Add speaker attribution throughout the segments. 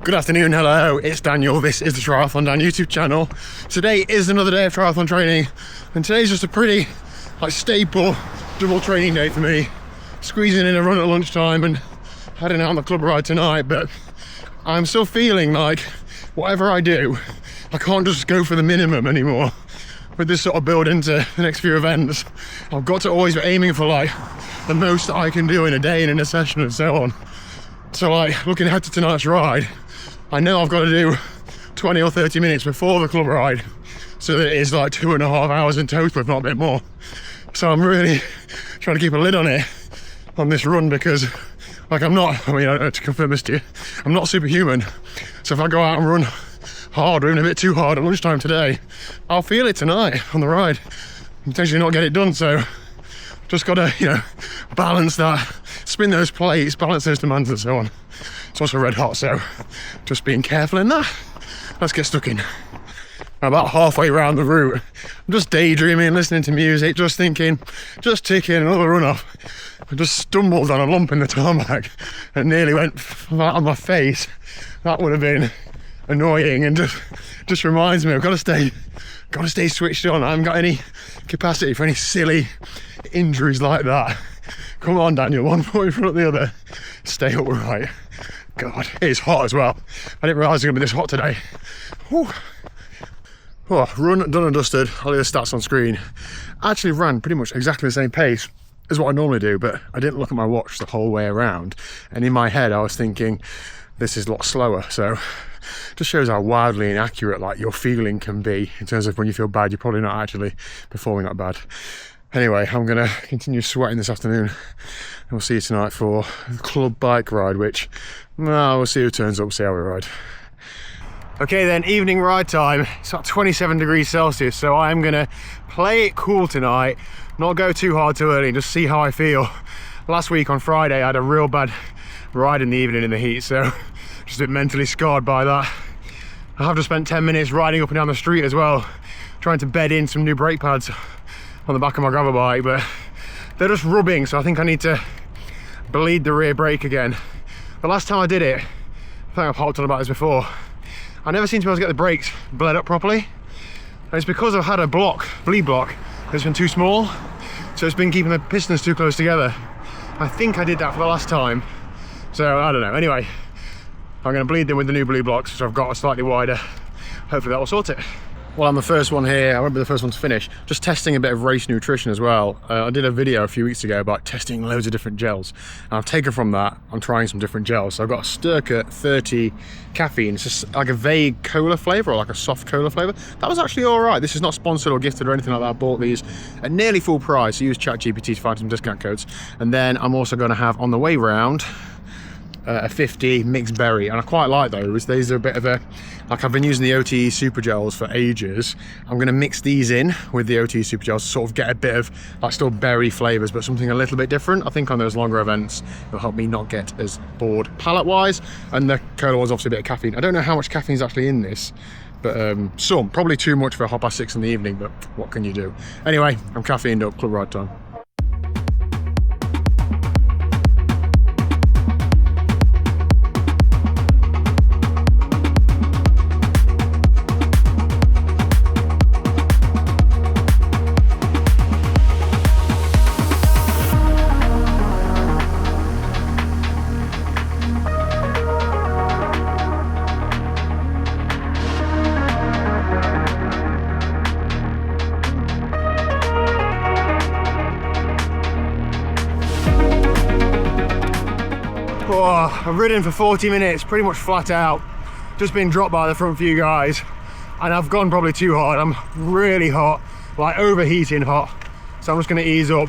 Speaker 1: Good afternoon, hello, it's Daniel. This is the TriathlonDan YouTube channel. Today is another day of triathlon training, and today's just a pretty staple double training day for me. Squeezing in a run at lunchtime and heading out on the club ride tonight, but I'm still feeling like whatever I do, I can't just go for the minimum anymore. With this sort of build into the next few events, I've got to always be aiming for like the most that I can do in a day and in a session and so on. So like looking ahead to tonight's ride, I know I've got to do 20 or 30 minutes before the club ride, so that it is like 2.5 hours in total, if not a bit more. So I'm really trying to keep a lid on it, on this run, because like I don't know, to confirm this to you, I'm not superhuman. So if I go out and run hard, or even a bit too hard at lunchtime today, I'll feel it tonight on the ride, and potentially not get it done. So just got to, balance that, spin those plates, balance those demands and so on. It's also red hot, so just being careful in that. Let's get stuck in. I'm about halfway around the route. I'm just daydreaming, listening to music, just thinking, just ticking another run off. I just stumbled on a lump in the tarmac and nearly went flat on my face. That would have been annoying, and just reminds me I've got to stay switched on. I haven't got any capacity for any silly injuries like that. Come on, Daniel, one foot in front of the other. Stay upright. God, it's hot as well. I didn't realise it was going to be this hot today. Whew. Oh, run done and dusted. I'll leave the stats on screen. Actually ran pretty much exactly the same pace as what I normally do, but I didn't look at my watch the whole way around. And in my head, I was thinking, this is a lot slower. So just shows how wildly inaccurate like your feeling can be in terms of when you feel bad, you're probably not actually performing that bad. Anyway, I'm gonna continue sweating this afternoon, and we'll see you tonight for the club bike ride, which, we'll see who turns up, we'll see how we ride. Okay then, evening ride time. It's about 27 degrees Celsius, so I'm gonna play it cool tonight, not go too hard too early, and just see how I feel. Last week on Friday, I had a real bad ride in the evening in the heat, so just a bit mentally scarred by that. I have just spent 10 minutes riding up and down the street as well, trying to bed in some new brake pads on the back of my gravel bike, but they're just rubbing, so I think I need to bleed the rear brake again. The last time I did it, I think I've harped on about this before, I never seem to be able to get the brakes bled up properly. And it's because I've had a bleed block that's been too small, so it's been keeping the pistons too close together. I think I did that for the last time, so I don't know. Anyway, I'm going to bleed them with the new bleed blocks, so I've got a slightly wider. Hopefully that will sort it. Well, I'm the first one here. I won't be the first one to finish. Just testing a bit of race nutrition as well. I did a video a few weeks ago about testing loads of different gels, and I've taken from that, I'm trying some different gels. So I've got a Sturka 30 caffeine. It's just like a vague cola flavour, or like a soft cola flavour. That was actually all right. This is not sponsored or gifted or anything like that. I bought these at nearly full price. So use ChatGPT to find some discount codes. And then I'm also going to have on the way round a 50 mixed berry, and I quite like those. These are a bit of a, like, I've been using the OTE super gels for ages. I'm going to mix these in with the OTE super gels to sort of get a bit of like still berry flavours, but something a little bit different. I think on those longer events it'll help me not get as bored palate wise. And the cola was obviously a bit of caffeine. I don't know how much caffeine is actually in this, but some, probably too much for 6:30 in the evening, but what can you do? Anyway, I'm caffeined up, club ride time. Oh, I've ridden for 40 minutes, pretty much flat out. Just been dropped by the front few guys, and I've gone probably too hard. I'm really hot, like overheating hot. So I'm just gonna ease up,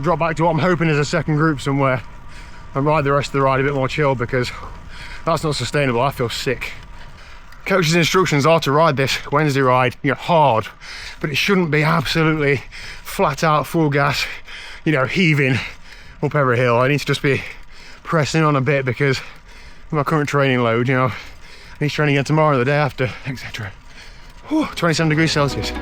Speaker 1: drop back to what I'm hoping is a second group somewhere, and ride the rest of the ride a bit more chill, because that's not sustainable. I feel sick. Coach's instructions are to ride this Wednesday ride, hard, but it shouldn't be absolutely flat out, full gas, heaving up every hill. I need to just be pressing on a bit, because with my current training load, I need training again tomorrow, the day after, etc. 27 degrees Celsius.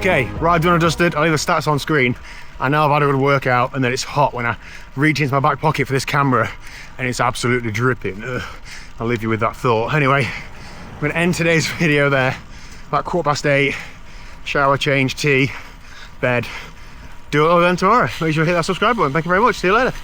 Speaker 1: Okay, right, done and dusted. I'll leave the stats on screen. I know I've had a good workout, and then it's hot when I reach into my back pocket for this camera, and it's absolutely dripping. Ugh. I'll leave you with that thought. Anyway, I'm gonna end today's video there. About 8:15, shower, change, tea, bed. Do it all again tomorrow. Make sure you hit that subscribe button. Thank you very much. See you later.